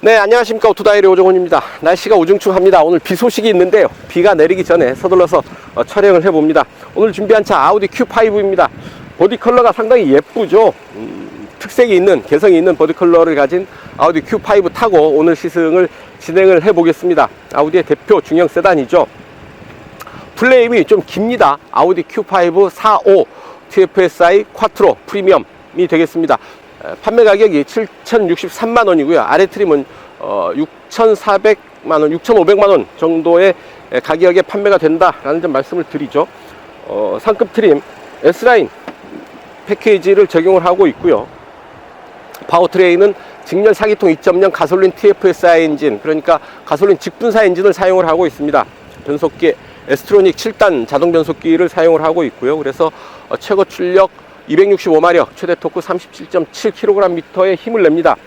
네, 안녕하십니까. 오토다이리 오종훈입니다. 날씨가 우중충합니다. 오늘 비 소식이 있는데요. 비가 내리기 전에 서둘러서 촬영을 해봅니다. 오늘 준비한 차 아우디 Q5입니다. 보디 컬러가 상당히 예쁘죠. 특색이 있는, 개성이 있는 보디 컬러를 가진 아우디 Q5 타고 오늘 시승을 진행을 해보겠습니다. 아우디의 대표 중형 세단이죠. 플레임이 좀 깁니다. 아우디 Q5 45 TFSI 쿼트로 프리미엄이 되겠습니다. 판매 가격이 7,063만 원이고요. 아래 트림은 6,400만 원, 6,500만 원 정도의 가격에 판매가 된다라는 점 말씀을 드리죠. 상급 트림 S라인 패키지를 적용을 하고 있고요. 파워트레인은 직렬 4기통 2.0 가솔린 TFSI 엔진, 그러니까 가솔린 직분사 엔진을 사용을 하고 있습니다. 변속기 에스트로닉 7단 자동 변속기를 사용을 하고 있고요. 그래서 최고 출력 265마력, 최대 토크 37.7kgm의 힘을 냅니다.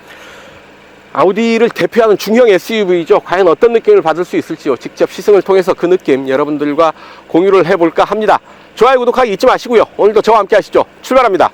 아우디를 대표하는 중형 SUV죠. 과연 어떤 느낌을 받을 수 있을지요. 직접 시승을 통해서 그 느낌 여러분들과 공유를 해볼까 합니다. 좋아요, 구독하기 잊지 마시고요. 오늘도 저와 함께 하시죠. 출발합니다.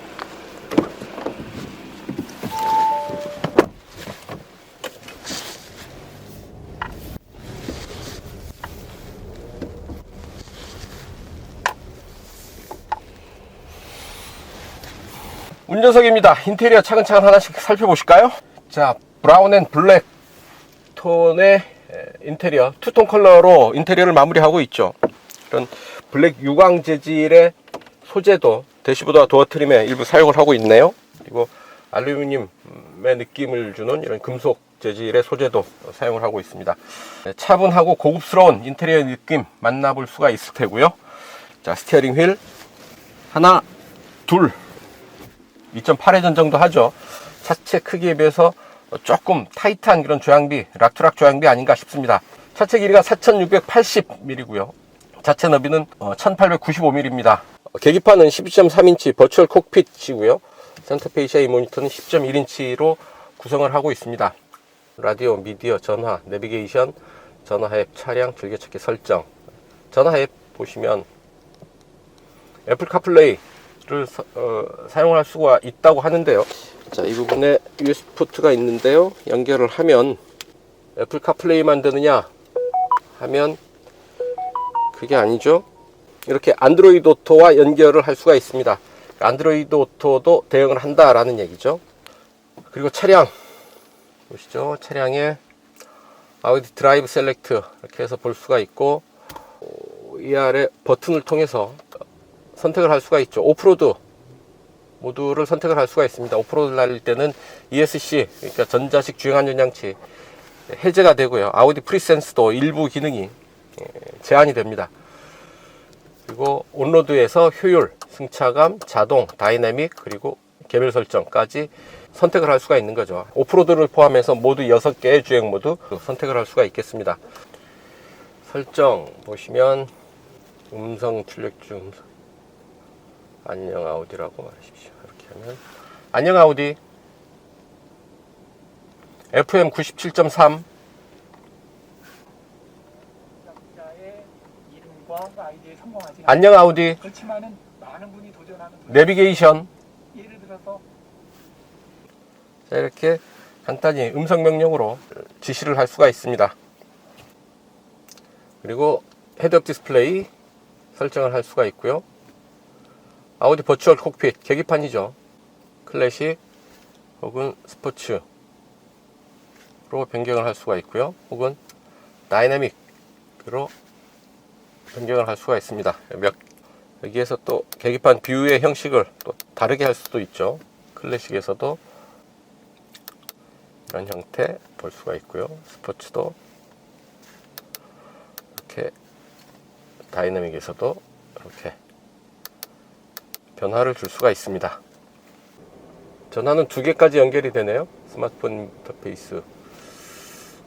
운전석입니다. 인테리어 차근차근 하나씩 살펴보실까요? 자, 브라운 앤 블랙 톤의 인테리어, 투톤 컬러로 인테리어를 마무리하고 있죠. 이런 블랙 유광 재질의 소재도 대시보드와 도어 트림에 일부 사용을 하고 있네요. 그리고 알루미늄의 느낌을 주는 이런 금속 재질의 소재도 사용을 하고 있습니다. 차분하고 고급스러운 인테리어 느낌 만나볼 수가 있을 테고요. 자, 스티어링 휠 하나, 둘, 2.8회전 정도 하죠. 차체 크기에 비해서 조금 타이트한 그런 조향비, 락투락 조향비 아닌가 싶습니다. 차체 길이가 4680mm고요. 자체 너비는 1895mm입니다. 계기판은 12.3인치 버추얼 콕핏이고요. 센터 페이시아 모니터는 10.1인치로 구성을 하고 있습니다. 라디오, 미디어, 전화, 내비게이션, 전화 앱, 차량, 즐겨찾기 설정. 전화 앱 보시면 애플 카플레이 를 사용할 수가 있다고 하는데요. 자, 이 부분에 USB 포트가 있는데요. 연결을 하면 애플 카플레이만 되느냐 하면 그게 아니죠. 이렇게 안드로이드 오토와 연결을 할 수가 있습니다. 안드로이드 오토도 대응을 한다라는 얘기죠. 그리고 차량 보시죠. 차량에 아우디 드라이브 셀렉트 이렇게 해서 볼 수가 있고, 이 아래 버튼을 통해서 선택을 할 수가 있죠. 오프로드 모드를 선택을 할 수가 있습니다. 오프로드를 날릴 때는 ESC, 그러니까 전자식 주행안전장치 해제가 되고요. 아우디 프리센스도 일부 기능이 제한이 됩니다. 그리고 온로드에서 효율, 승차감, 자동, 다이내믹, 그리고 개별 설정까지 선택을 할 수가 있는 거죠. 오프로드를 포함해서 모두 6개의 주행 모드 선택을 할 수가 있겠습니다. 설정 보시면 음성 출력 중 안녕 아우디라고 말하십시오. 이렇게 하면 안녕 아우디 FM 97.3 안녕 아우디 내비게이션. 예를 들어서 자, 이렇게 간단히 음성 명령으로 지시를 할 수가 있습니다. 그리고 헤드업 디스플레이 설정을 할 수가 있고요. 아우디 버추얼 콕핏 계기판이죠. 클래식 혹은 스포츠로 변경을 할 수가 있고요. 혹은 다이내믹으로 변경을 할 수가 있습니다. 여기에서 또 계기판 뷰의 형식을 또 다르게 할 수도 있죠. 클래식에서도 이런 형태 볼 수가 있고요. 스포츠도 이렇게, 다이내믹에서도 이렇게 변화를 줄 수가 있습니다. 전화는 2개까지 연결이 되네요. 스마트폰 인터페이스,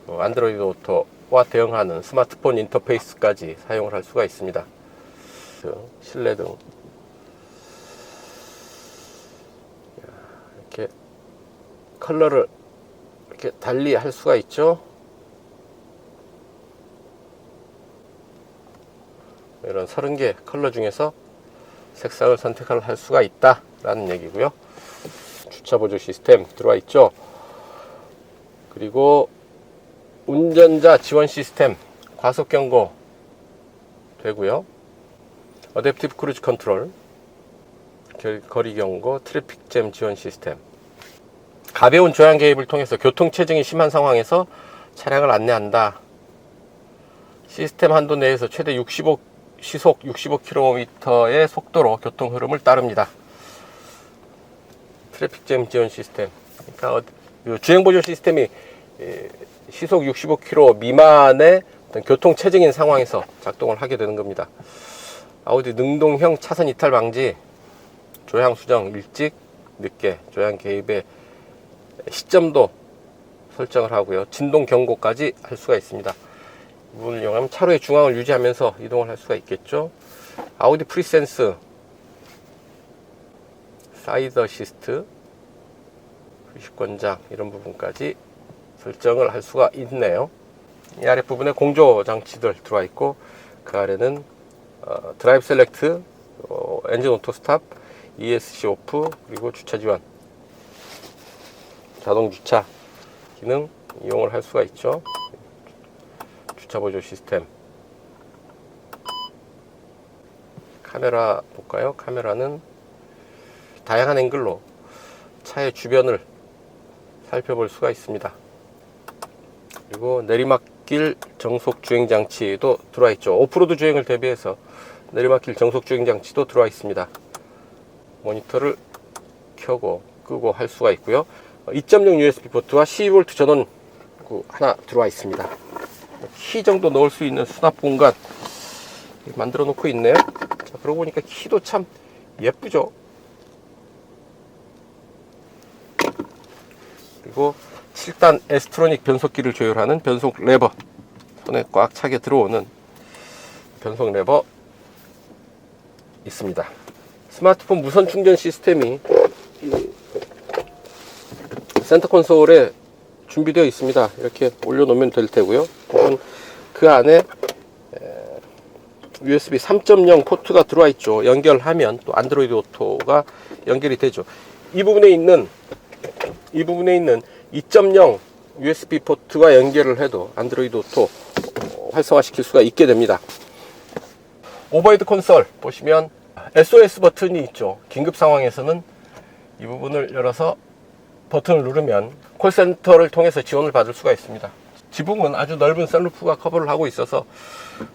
안드로이드 오토와 대응하는 스마트폰 인터페이스까지 사용을 할 수가 있습니다. 실내등 이렇게 컬러를 이렇게 달리 할 수가 있죠. 이런 30개 컬러 중에서 색상을 선택할 수가 있다 라는 얘기고요. 주차 보조 시스템 들어와 있죠. 그리고 운전자 지원 시스템 과속 경고 되고요. 어댑티브 크루즈 컨트롤, 거리 경고, 트래픽 잼 지원 시스템. 가벼운 조향 개입을 통해서 교통 체증이 심한 상황에서 차량을 안내한다. 시스템 한도 내에서 최대 시속 65km의 속도로 교통 흐름을 따릅니다. 트래픽 잼 지원 시스템. 그러니까 주행 보조 시스템이 시속 65km 미만의 교통 체증인 상황에서 작동을 하게 되는 겁니다. 아우디 능동형 차선 이탈 방지, 조향 수정 일찍, 늦게, 조향 개입의 시점도 설정을 하고요. 진동 경고까지 할 수가 있습니다. 이 부분을 이용하면 차로의 중앙을 유지하면서 이동을 할 수가 있겠죠. 아우디 프리센스, 사이드 어시스트, 휴식권장 이런 부분까지 설정을 할 수가 있네요. 이 아랫부분에 공조 장치들 들어와 있고, 그 아래는 드라이브 셀렉트, 엔진 오토 스탑, ESC 오프, 그리고 주차 지원, 자동 주차 기능 이용을 할 수가 있죠. 주차 보조 시스템. 카메라 볼까요? 카메라는 다양한 앵글로 차의 주변을 살펴볼 수가 있습니다. 그리고 내리막길 정속 주행 장치도 들어와 있죠. 오프로드 주행을 대비해서 내리막길 정속 주행 장치도 들어와 있습니다. 모니터를 켜고 끄고 할 수가 있고요. 2.0 USB 포트와 12V 전원 하나 들어와 있습니다. 키 정도 넣을 수 있는 수납 공간 만들어 놓고 있네요. 자, 그러고 보니까 키도 참 예쁘죠. 그리고 7단 에스트로닉 변속기를 조율하는 변속 레버, 손에 꽉 차게 들어오는 변속 레버 있습니다. 스마트폰 무선 충전 시스템이 센터 콘솔에 준비되어 있습니다. 이렇게 올려놓으면 될 테고요. 혹은 그 안에 USB 3.0 포트가 들어와 있죠. 연결하면 또 안드로이드 오토가 연결이 되죠. 이 부분에 있는 2.0 USB 포트와 연결을 해도 안드로이드 오토 활성화 시킬 수가 있게 됩니다. 오버헤드 콘솔 보시면 SOS 버튼이 있죠. 긴급 상황에서는 이 부분을 열어서 버튼을 누르면 콜센터를 통해서 지원을 받을 수가 있습니다. 지붕은 아주 넓은 썬루프가 커버를 하고 있어서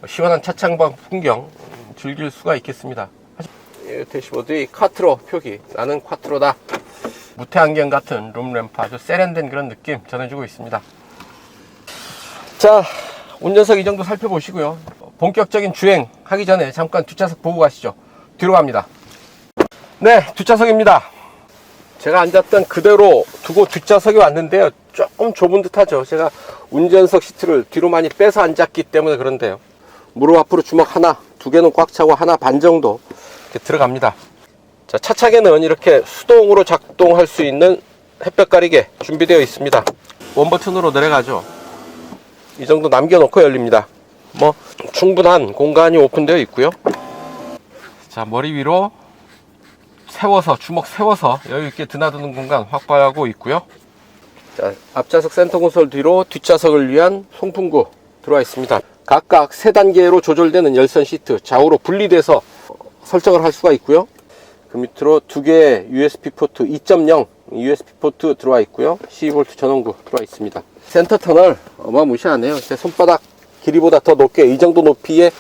시원한 차창방 풍경 즐길 수가 있겠습니다. 대시보드의 콰트로 표기, 나는 콰트로다. 무태안경 같은 룸램프, 아주 세련된 그런 느낌 전해주고 있습니다. 자, 운전석 이 정도 살펴보시고요. 본격적인 주행 하기 전에 잠깐 뒷좌석 보고 가시죠. 뒤로 갑니다. 네, 뒷좌석입니다. 제가 앉았던 그대로 두고 뒷좌석에 왔는데요. 조금 좁은 듯 하죠. 제가 운전석 시트를 뒤로 많이 빼서 앉았기 때문에 그런데요. 무릎 앞으로 주먹 하나, 두 개는 꽉 차고 하나 반 정도 이렇게 들어갑니다. 자, 차창에는 이렇게 수동으로 작동할 수 있는 햇볕 가리개 준비되어 있습니다. 원 버튼으로 내려가죠. 이 정도 남겨놓고 열립니다. 뭐 충분한 공간이 오픈되어 있고요. 자, 머리 위로 세워서, 주먹 세워서 여유있게 드나드는 공간 확보하고 있고요. 자, 앞좌석 센터 콘솔 뒤로 뒷좌석을 위한 송풍구 들어와 있습니다. 각각 3단계로 조절되는 열선 시트 좌우로 분리돼서 설정을 할 수가 있고요. 그 밑으로 2개의 USB 포트 2.0 USB 포트 들어와 있고요. 12V 전원구 들어와 있습니다. 센터 터널 어마무시하네요. 제 손바닥 길이보다 더 높게 이 정도 높이의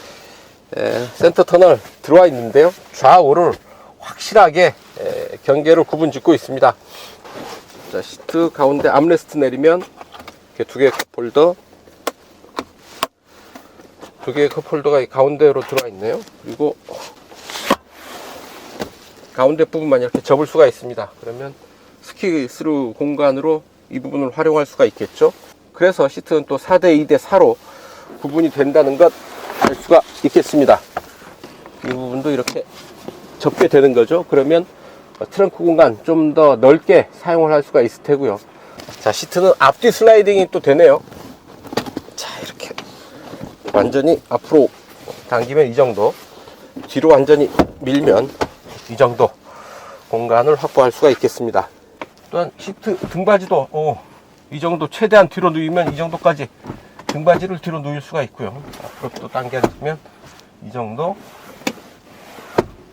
센터 터널 들어와 있는데요. 좌우를 확실하게 경계를 구분 짓고 있습니다. 자, 시트 가운데 암레스트 내리면 이렇게 2개의 컵홀더, 2개의 컵홀더가 가운데로 들어와 있네요. 그리고 가운데 부분만 이렇게 접을 수가 있습니다. 그러면 스키스루 공간으로 이 부분을 활용할 수가 있겠죠. 그래서 시트는 또 4대 2대 4로 구분이 된다는 것 알 수가 있겠습니다. 이 부분도 이렇게 접게 되는 거죠. 그러면 트렁크 공간 좀 더 넓게 사용을 할 수가 있을 테고요. 자, 시트는 앞뒤 슬라이딩이 또 되네요. 자, 이렇게 완전히 앞으로 당기면 이 정도, 뒤로 완전히 밀면 이 정도 공간을 확보할 수가 있겠습니다. 또한 시트 등받이도 이 정도 최대한 뒤로 누이면 이 정도까지 등받이를 뒤로 누일 수가 있고요. 앞으로 또 당겨 앉으면 이 정도.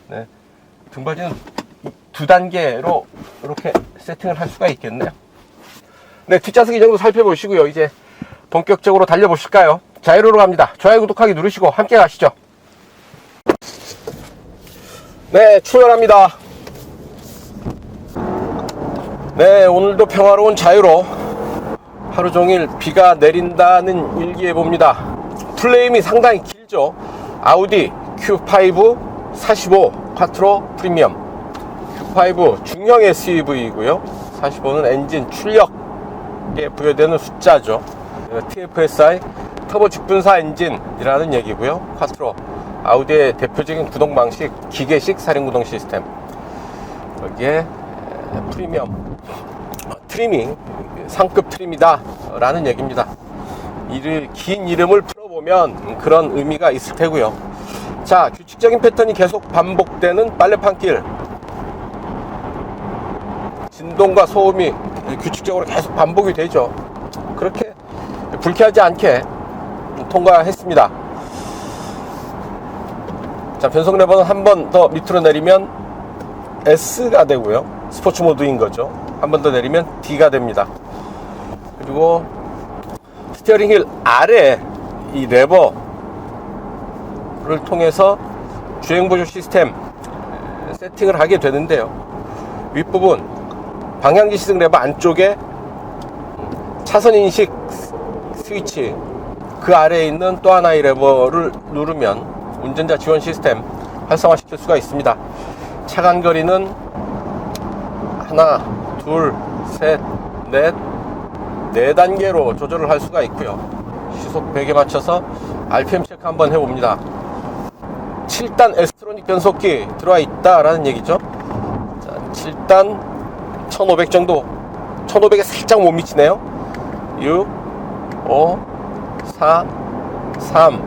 네, 등받이는 두 단계로 이렇게 세팅을 할 수가 있겠네요. 네, 뒷좌석 이 정도 살펴보시고요. 이제 본격적으로 달려보실까요? 자이로로 갑니다. 좋아요, 구독하기 누르시고 함께 가시죠. 네, 출발합니다. 네, 오늘도 평화로운 자유로 하루 종일 비가 내린다는 일기예보입니다. 플레임이 상당히 길죠. 아우디 Q5 45 콰트로 프리미엄. Q5 중형 SUV이고요. 45는 엔진 출력에 부여되는 숫자죠. TFSI 터보 직분사 엔진이라는 얘기고요. 콰트로 아우디의 대표적인 구동 방식 기계식 사륜구동 시스템. 여기에 프리미엄 트리밍 상급 트림이다 라는 얘기입니다. 긴 이름을 풀어보면 그런 의미가 있을 테고요. 자, 규칙적인 패턴이 계속 반복되는 빨래판길. 진동과 소음이 규칙적으로 계속 반복이 되죠. 그렇게 불쾌하지 않게 통과했습니다. 자, 변속 레버는 한 번 더 밑으로 내리면 S가 되고요. 스포츠 모드인 거죠. 한 번 더 내리면 D가 됩니다. 그리고 스티어링 휠 아래 이 레버를 통해서 주행보조 시스템 세팅을 하게 되는데요. 윗부분 방향지 시승 레버 안쪽에 차선 인식 스위치, 그 아래에 있는 또 하나의 레버를 누르면 운전자 지원 시스템 활성화시킬 수가 있습니다. 차간거리는 하나, 둘, 셋, 넷, 4단계로 조절을 할 수가 있고요. 시속 100에 맞춰서 RPM 체크 한번 해봅니다. 7단 에스트로닉 변속기 들어와 있다라는 얘기죠. 자, 7단 1500 정도, 1500에 살짝 못 미치네요. 6, 5, 4, 3,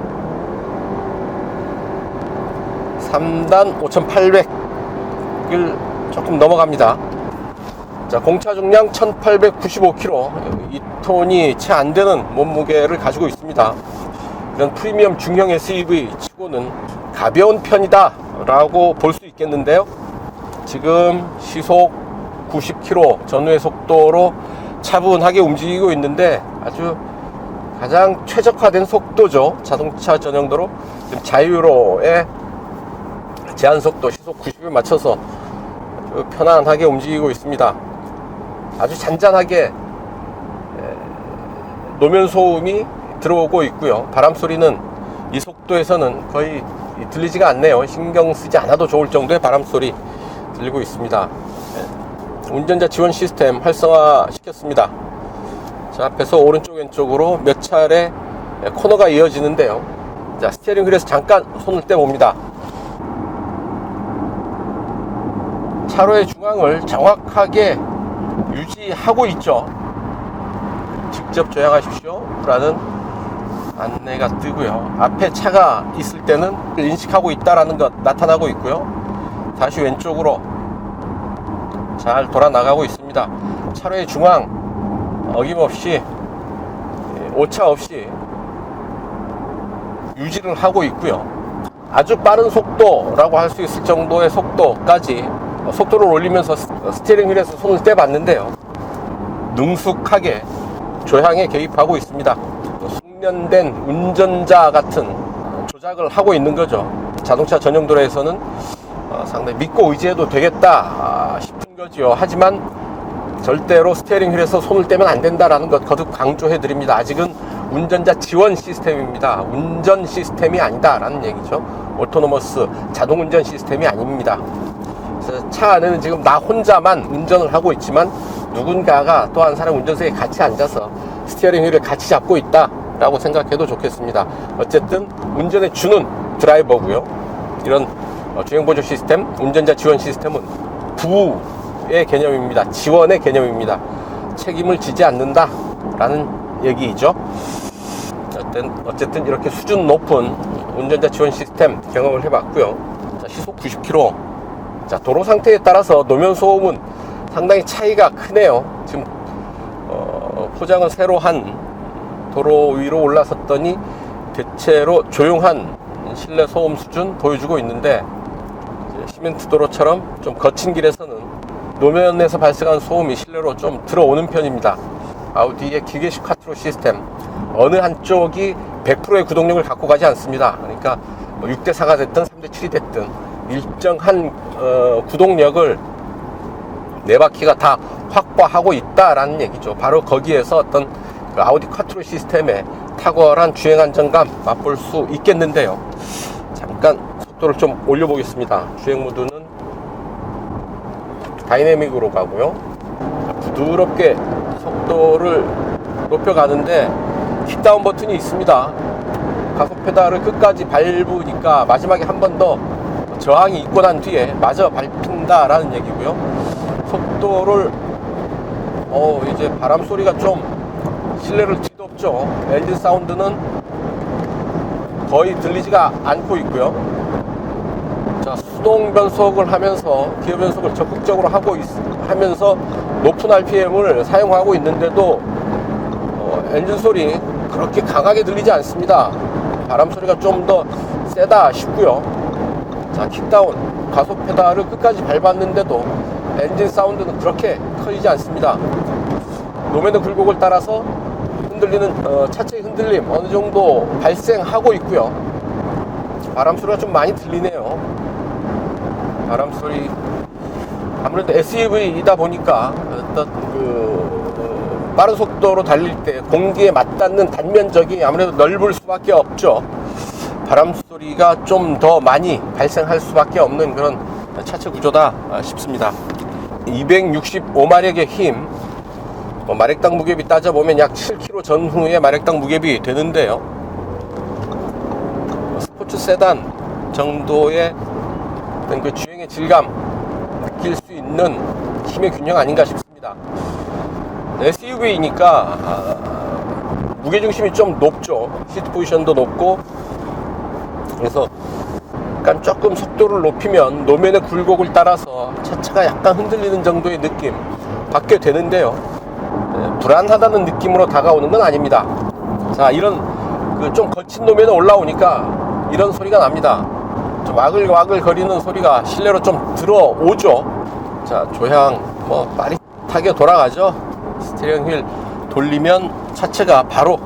3단 5800을 조금 넘어갑니다. 자, 공차 중량 1895kg, 2톤이 채 안 되는 몸무게를 가지고 있습니다. 이런 프리미엄 중형 SUV 치고는 가벼운 편이다 라고 볼 수 있겠는데요. 지금 시속 90km 전후의 속도로 차분하게 움직이고 있는데 아주 가장 최적화된 속도죠. 자동차 전용도로 자유로의 제한속도 시속 90에 맞춰서 아주 편안하게 움직이고 있습니다. 아주 잔잔하게 노면 소음이 들어오고 있고요. 바람 소리는 이 속도에서는 거의 들리지가 않네요. 신경 쓰지 않아도 좋을 정도의 바람 소리 들리고 있습니다. 운전자 지원 시스템 활성화 시켰습니다. 자, 앞에서 오른쪽 왼쪽으로 몇 차례 코너가 이어지는데요. 자, 스티어링 휠에서 잠깐 손을 떼봅니다. 차로의 중앙을 정확하게 유지하고 있죠. 직접 조향하십시오 라는 안내가 뜨고요. 앞에 차가 있을 때는 인식하고 있다라는 것 나타나고 있고요. 다시 왼쪽으로 잘 돌아 나가고 있습니다. 차로의 중앙 어김없이 오차 없이 유지를 하고 있고요. 아주 빠른 속도라고 할 수 있을 정도의 속도까지 속도를 올리면서 스티어링 휠에서 손을 떼봤는데요. 능숙하게 조향에 개입하고 있습니다. 숙련된 운전자 같은 조작을 하고 있는 거죠. 자동차 전용 도로에서는 상당히 믿고 의지해도 되겠다 싶은 거지요. 하지만 절대로 스티어링 휠에서 손을 떼면 안 된다라는 것 거듭 강조해 드립니다. 아직은 운전자 지원 시스템입니다. 운전 시스템이 아니다라는 얘기죠. 오토노머스 자동운전 시스템이 아닙니다. 그래서 차 안에는 지금 나 혼자만 운전을 하고 있지만 누군가가 또 한 사람 운전석에 같이 앉아서 스티어링 휠을 같이 잡고 있다 라고 생각해도 좋겠습니다. 어쨌든 운전에 주는 드라이버고요. 이런 주행보조 시스템, 운전자 지원 시스템은 부의 개념입니다. 지원의 개념입니다. 책임을 지지 않는다 라는 얘기이죠. 어쨌든 이렇게 수준 높은 운전자 지원 시스템 경험을 해봤고요. 자, 시속 90km. 자, 도로 상태에 따라서 노면 소음은 상당히 차이가 크네요. 지금 포장을 새로 한 도로 위로 올라섰더니 대체로 조용한 실내 소음 수준 보여주고 있는데, 시멘트 도로처럼 좀 거친 길에서는 노면에서 발생한 소음이 실내로 좀 들어오는 편입니다. 아우디의 기계식 콰트로 시스템, 어느 한쪽이 100%의 구동력을 갖고 가지 않습니다. 그러니까 6대4가 됐든 3대7이 됐든 일정한 구동력을 네 바퀴가 다 확보하고 있다라는 얘기죠. 바로 거기에서 어떤 그 아우디 콰트로 시스템의 탁월한 주행 안정감 맛볼 수 있겠는데요. 잠깐 속도를 좀 올려보겠습니다. 주행 모드는 다이내믹으로 가고요. 부드럽게 속도를 높여가는데 킥다운 버튼이 있습니다. 가속 페달을 끝까지 밟으니까 마지막에 한 번 더 저항이 있고 난 뒤에 마저 밟힌다라는 얘기고요. 속도를 이제 바람 소리가 좀 실내를 뒤덮죠. 엔진 사운드는 거의 들리지가 않고 있고요. 자, 수동 변속을 하면서 기어 변속을 적극적으로 하면서 높은 RPM을 사용하고 있는데도 엔진 소리 그렇게 강하게 들리지 않습니다. 바람 소리가 좀 더 세다 싶고요. 자, 킥다운 가속 페달을 끝까지 밟았는데도 엔진 사운드는 그렇게 커지지 않습니다. 노면의 굴곡을 따라서 흔들리는 차체의 흔들림 어느 정도 발생하고 있고요. 바람 소리가 좀 많이 들리네요. 바람 소리, 아무래도 SUV이다 보니까 어떤 빠른 속도로 달릴 때 공기에 맞닿는 단면적이 아무래도 넓을 수밖에 없죠. 바람 소리가 좀 더 많이 발생할 수밖에 없는 그런 차체 구조다 싶습니다. 265마력의 힘, 마력당 무게비 따져보면 약 7kg 전후의 마력당 무게비 되는데요. 스포츠 세단 정도의 어떤 그 주행의 질감 느낄 수 있는 힘의 균형 아닌가 싶습니다. SUV니까 무게중심이 좀 높죠. 시트 포지션도 높고, 그래서 약간 조금 속도를 높이면 노면의 굴곡을 따라서 차체가 약간 흔들리는 정도의 느낌 받게 되는데요. 불안하다는 느낌으로 다가오는 건 아닙니다. 자, 이런 그 좀 거친 노면에 올라오니까 이런 소리가 납니다. 좀 와글와글 거리는 소리가 실내로 좀 들어오죠. 자, 조향 빠릿하게 돌아가죠. 스티어링 휠 돌리면 차체가 바로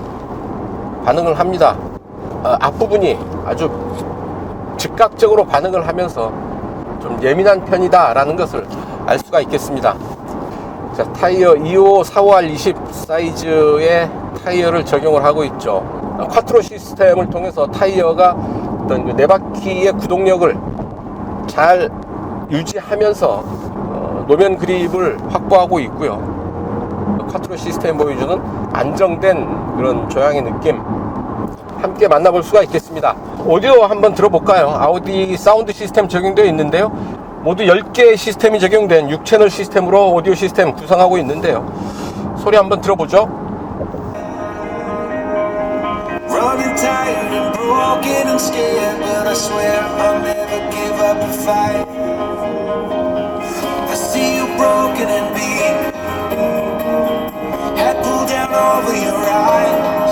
반응을 합니다. 앞부분이 아주 즉각적으로 반응을 하면서 좀 예민한 편이다 라는 것을 알 수가 있겠습니다. 자, 타이어 25, 45R 20 사이즈의 타이어를 적용을 하고 있죠. 콰트로 시스템을 통해서 타이어가 어떤 그 네 바퀴의 구동력을 잘 유지하면서 노면 그립을 확보하고 있고요. 콰트로 시스템 보여주는 안정된 그런 조향의 느낌 함께 만나볼 수가 있겠습니다. 오디오 한번 들어볼까요? 아우디 사운드 시스템 적용되어 있는데요. 모두 10개의 시스템이 적용된 6채널 시스템으로 오디오 시스템 구성하고 있는데요. 소리 한번 들어보죠. Running tired and broken and scared, but I swear I'll never give up the fight. I see you broken and beat, head pulled down over your eyes.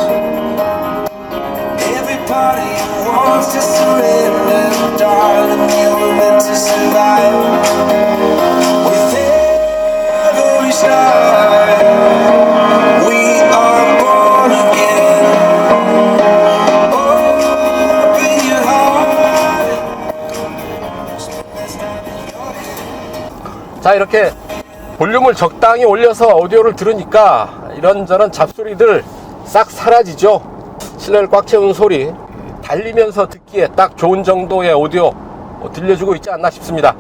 Every part of you wants to surrender, darling, you were meant to survive. With every start, we are born again. Open your heart. 자, 이렇게 볼륨을 적당히 올려서 오디오를 들으니까 이런저런 잡소리들 싹 사라지죠. 실내를 꽉 채운 소리, 달리면서 듣기에 딱 좋은 정도의 오디오 들려주고 있지 않나 싶습니다.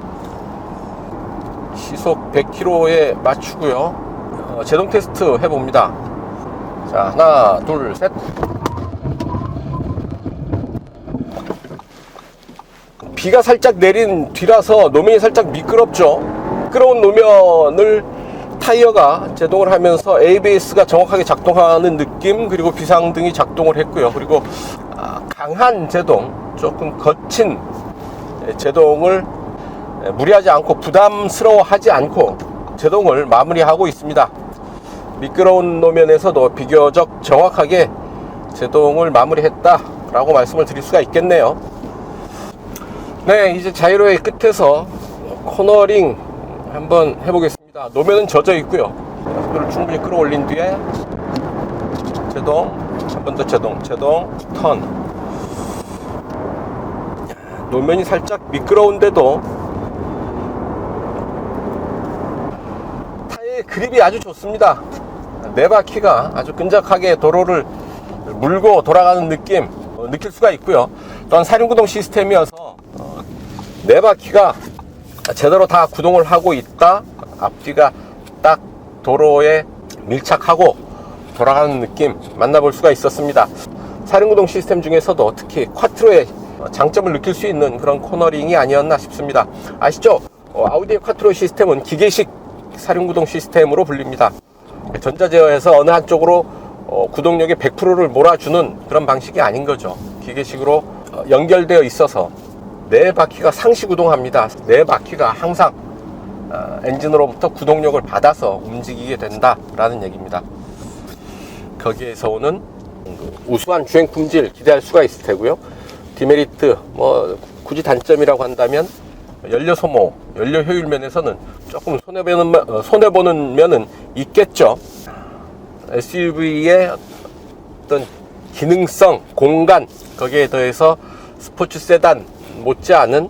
시속 100km에 맞추고요. 제동 테스트 해봅니다. 자, 하나, 둘, 셋. 비가 살짝 내린 뒤라서 노면이 살짝 미끄럽죠. 미끄러운 노면을 타이어가 제동을 하면서 ABS가 정확하게 작동하는 느낌, 그리고 비상등이 작동을 했고요. 그리고 강한 제동, 조금 거친 제동을 무리하지 않고 부담스러워하지 않고 제동을 마무리하고 있습니다. 미끄러운 노면에서도 비교적 정확하게 제동을 마무리했다 라고 말씀을 드릴 수가 있겠네요. 네, 이제 자이로의 끝에서 코너링 한번 해보겠습니다. 노면은 젖어 있고요. 속도를 충분히 끌어올린 뒤에 제동, 한 번 더 제동, 턴. 노면이 살짝 미끄러운데도 타이의 그립이 아주 좋습니다. 네 바퀴가 아주 끈적하게 도로를 물고 돌아가는 느낌 느낄 수가 있고요. 또한 사륜구동 시스템이어서 네 바퀴가 제대로 다 구동을 하고 있다, 앞뒤가 딱 도로에 밀착하고 돌아가는 느낌 만나볼 수가 있었습니다. 사륜구동 시스템 중에서도 특히 쿼트로의 장점을 느낄 수 있는 그런 코너링이 아니었나 싶습니다. 아시죠? 아우디의 쿼트로 시스템은 기계식 사륜구동 시스템으로 불립니다. 전자제어에서 어느 한쪽으로 구동력의 100%를 몰아주는 그런 방식이 아닌 거죠. 기계식으로 연결되어 있어서 네 바퀴가 상시 구동합니다. 네 바퀴가 항상 엔진으로부터 구동력을 받아서 움직이게 된다라는 얘기입니다. 거기에서 오는 우수한 주행 품질 기대할 수가 있을 테고요. 디메리트, 굳이 단점이라고 한다면 연료 소모, 연료 효율 면에서는 조금 손해보는 면은 있겠죠. SUV의 어떤 기능성, 공간, 거기에 더해서 스포츠 세단 못지않은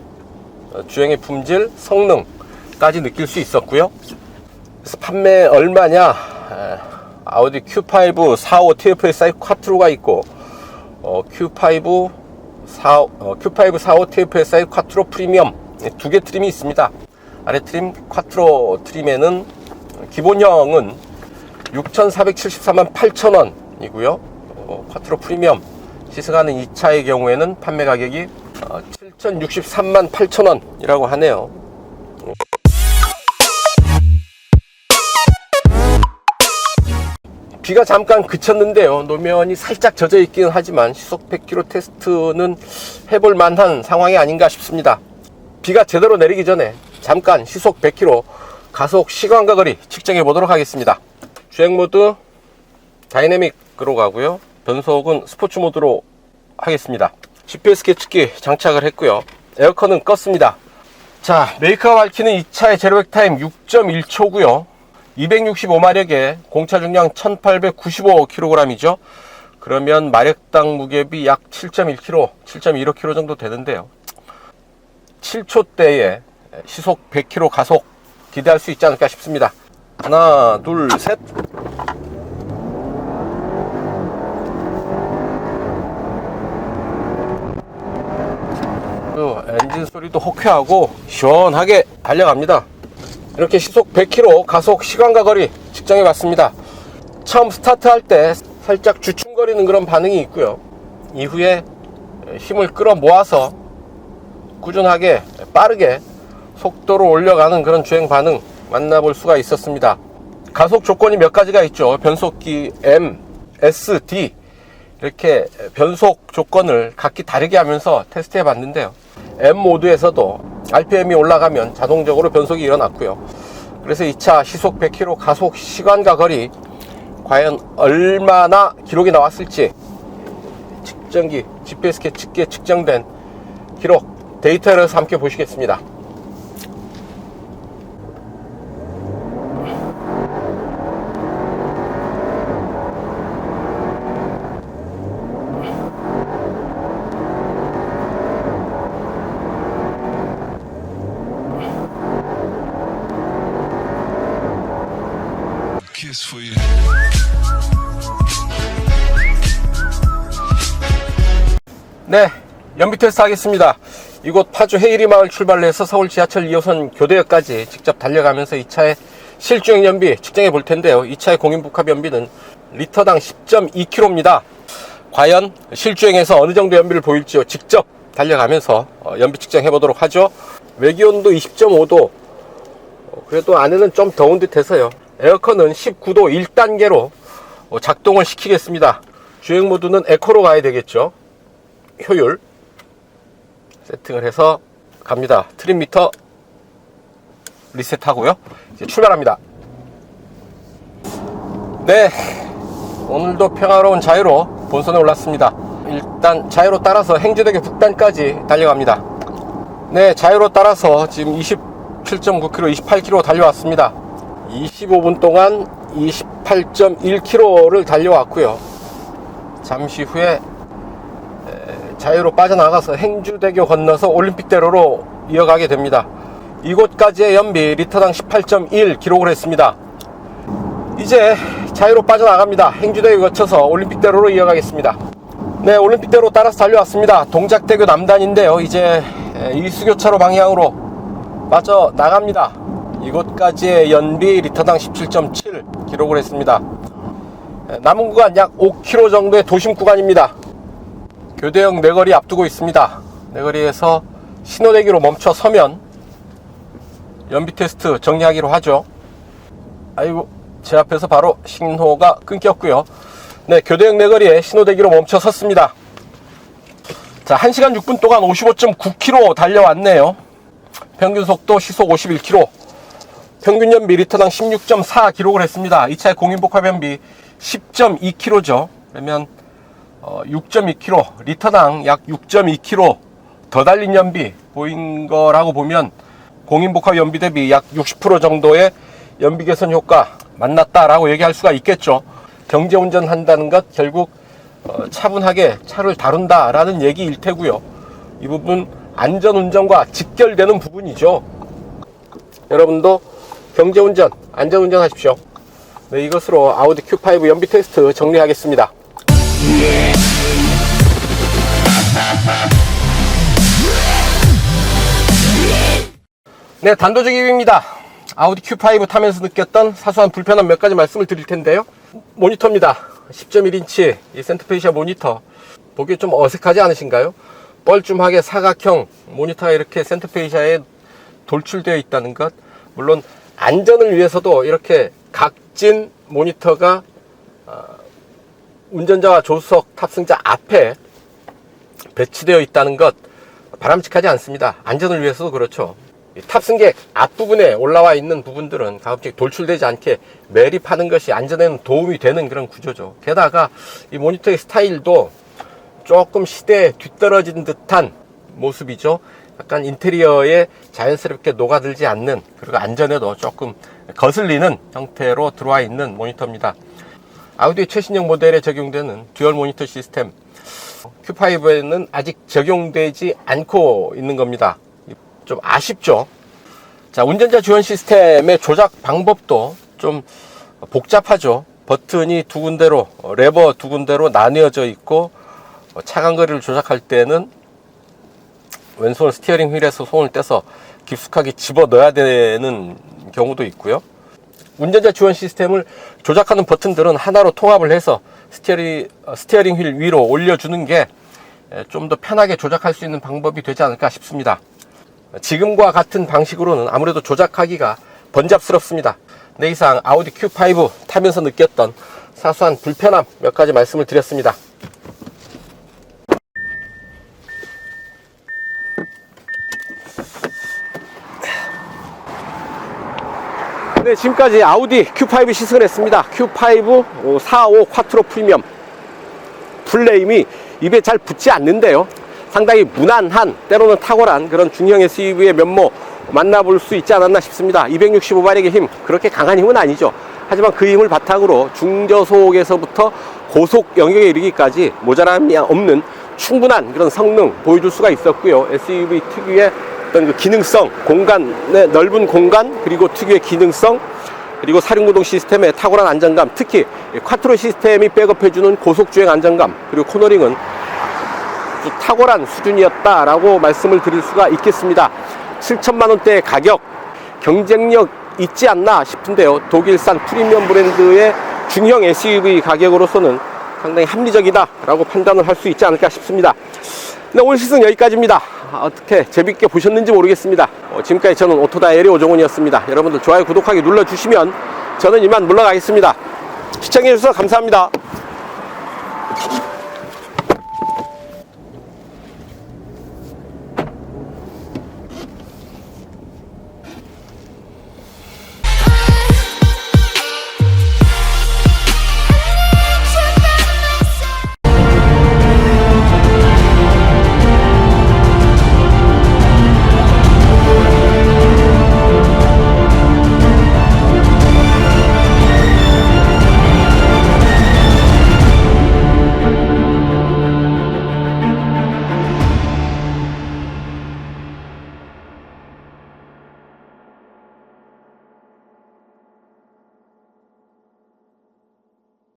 주행의 품질, 성능까지 느낄 수 있었고요. 그래서 판매 얼마냐? 아우디 Q5 45 TFSI 쿼트로가 있고 Q5 45 TFSI 쿼트로 프리미엄 두 개 트림이 있습니다. 아래 트림 쿼트로 트림에는 기본형은 6,473만 8천원 이고요. 쿼트로 프리미엄 시승하는 이 차의 경우에는 판매 가격이 7,063만 8천원 이라고 하네요. 비가 잠깐 그쳤는데요. 노면이 살짝 젖어 있긴 하지만 시속 100km 테스트는 해볼 만한 상황이 아닌가 싶습니다. 비가 제대로 내리기 전에 잠깐 시속 100km 가속 시간과 거리 측정해 보도록 하겠습니다. 주행 모드 다이내믹으로 가고요. 변속은 스포츠 모드로 하겠습니다. GPS 계측기 장착을 했고요. 에어컨은 껐습니다. 자, 메이커가 밝히는 이 차의 제로백 타임 6.1초고요. 265마력에 공차 중량 1895kg이죠. 그러면 마력당 무게비 약 7.1kg, 7.15kg 정도 되는데요. 7초대에 시속 100km 가속 기대할 수 있지 않을까 싶습니다. 하나, 둘, 셋. 엔진 소리도 호쾌하고 시원하게 달려갑니다. 이렇게 시속 100km 가속 시간과 거리 측정해 봤습니다. 처음 스타트할 때 살짝 주춤거리는 그런 반응이 있고요. 이후에 힘을 끌어 모아서 꾸준하게 빠르게 속도를 올려가는 그런 주행 반응 만나볼 수가 있었습니다. 가속 조건이 몇 가지가 있죠. 변속기 M, S, D 이렇게 변속 조건을 각기 다르게 하면서 테스트해 봤는데요. M 모드에서도 RPM이 올라가면 자동적으로 변속이 일어났고요. 그래서 이 차 시속 100km 가속 시간과 거리 과연 얼마나 기록이 나왔을지 측정기 GPS 계측기에 측정된 기록 데이터를 함께 보시겠습니다. For you. 네, 연비 테스트 하겠습니다. 이곳 파주 해일이 마을 출발을 해서 서울 지하철 2호선 교대역까지 직접 달려가면서 이 차의 실주행 연비 측정해 볼 텐데요. 이 차의 공인복합 연비는 리터당 10.2km입니다. 과연 실주행에서 어느 정도 연비를 보일지요. 직접 달려가면서 연비 측정해 보도록 하죠. 외기온도 20.5도. 그래도 안에는 좀 더운 듯 해서요. 에어컨은 19도 1단계로 작동을 시키겠습니다. 주행 모드는 에코로 가야 되겠죠. 효율 세팅을 해서 갑니다. 트림 미터 리셋하고요. 이제 출발합니다. 네, 오늘도 평화로운 자유로 본선에 올랐습니다. 일단 자유로 따라서 행주대교 북단까지 달려갑니다. 네, 자유로 따라서 지금 27.9km, 28km 달려왔습니다. 25분 동안 28.1km를 달려왔고요. 잠시 후에 자유로 빠져나가서 행주대교 건너서 올림픽대로로 이어가게 됩니다. 이곳까지의 연비 리터당 18.1 기록을 했습니다. 이제 자유로 빠져나갑니다. 행주대교 거쳐서 올림픽대로로 이어가겠습니다. 네, 올림픽대로 따라서 달려왔습니다. 동작대교 남단인데요. 이제 이수교차로 방향으로 빠져나갑니다. 이곳까지의 연비 리터당 17.7 기록을 했습니다. 남은 구간 약 5km 정도의 도심 구간입니다. 교대역 내거리 앞두고 있습니다. 내거리에서 신호대기로 멈춰 서면 연비 테스트 정리하기로 하죠. 아이고, 제 앞에서 바로 신호가 끊겼고요. 네, 교대역 내거리에 신호대기로 멈춰 섰습니다. 자, 1시간 6분 동안 55.9km 달려왔네요. 평균 속도 시속 51km, 평균 연비 리터당 16.4 기록을 했습니다. 이 차의 공인복합 연비 10.2km죠. 그러면 6.2km, 리터당 약 6.2km 더 달린 연비 보인 거라고 보면 공인복합 연비 대비 약 60% 정도의 연비 개선 효과 만났다라고 얘기할 수가 있겠죠. 경제 운전한다는 것 결국 차분하게 차를 다룬다라는 얘기일 테고요. 이 부분 안전운전과 직결되는 부분이죠. 여러분도 경제운전, 안전운전 하십시오. 네, 이것으로 아우디 Q5 연비 테스트 정리하겠습니다. 네, 단도직입입니다. 아우디 Q5 타면서 느꼈던 사소한 불편함 몇 가지 말씀을 드릴 텐데요. 모니터입니다. 10.1인치 이 센터페시아 모니터. 보기 좀 어색하지 않으신가요? 뻘쭘하게 사각형 모니터가 이렇게 센터페시아에 돌출되어 있다는 것. 물론 안전을 위해서도 이렇게 각진 모니터가 운전자와 조수석 탑승자 앞에 배치되어 있다는 것 바람직하지 않습니다. 안전을 위해서도 그렇죠. 탑승객 앞부분에 올라와 있는 부분들은 가급적 돌출되지 않게 매립하는 것이 안전에는 도움이 되는 그런 구조죠. 게다가 이 모니터의 스타일도 조금 시대에 뒤떨어진 듯한 모습이죠. 약간 인테리어에 자연스럽게 녹아들지 않는, 그리고 안전에도 조금 거슬리는 형태로 들어와 있는 모니터입니다. 아우디 최신형 모델에 적용되는 듀얼 모니터 시스템 Q5에는 아직 적용되지 않고 있는 겁니다. 좀 아쉽죠. 자, 운전자 지원 시스템의 조작 방법도 좀 복잡하죠. 버튼이 두 군데로, 레버 두 군데로 나뉘어져 있고, 차간 거리를 조작할 때는 왼손을 스티어링 휠에서 손을 떼서 깊숙하게 집어 넣어야 되는 경우도 있고요. 운전자 지원 시스템을 조작하는 버튼들은 하나로 통합을 해서 스티어링 휠 위로 올려주는 게 좀 더 편하게 조작할 수 있는 방법이 되지 않을까 싶습니다. 지금과 같은 방식으로는 아무래도 조작하기가 번잡스럽습니다. 네, 이상 아우디 Q5 타면서 느꼈던 사소한 불편함 몇 가지 말씀을 드렸습니다. 네, 지금까지 아우디 Q5 시승을 했습니다. Q5 45 콰트로 프리미엄 플레임이 입에 잘 붙지 않는데요. 상당히 무난한, 때로는 탁월한 그런 중형 SUV의 면모 만나볼 수 있지 않았나 싶습니다. 265마력의 힘, 그렇게 강한 힘은 아니죠. 하지만 그 힘을 바탕으로 중저속에서부터 고속 영역에 이르기까지 모자람이 없는 충분한 그런 성능 보여줄 수가 있었고요. SUV 특유의 어떤 그 기능성, 공간의 넓은 공간, 그리고 특유의 기능성, 그리고 사륜구동 시스템의 탁월한 안정감, 특히 콰트로 시스템이 백업해주는 고속주행 안정감, 그리고 코너링은 탁월한 수준이었다라고 말씀을 드릴 수가 있겠습니다. 7천만원대의 가격, 경쟁력 있지 않나 싶은데요. 독일산 프리미엄 브랜드의 중형 SUV 가격으로서는 상당히 합리적이다라고 판단을 할 수 있지 않을까 싶습니다. 네, 오늘 시승 여기까지입니다. 어떻게 재밌게 보셨는지 모르겠습니다. 지금까지 저는 오토다이어리 오종훈이었습니다. 여러분들 좋아요, 구독하기 눌러주시면 저는 이만 물러가겠습니다. 시청해주셔서 감사합니다.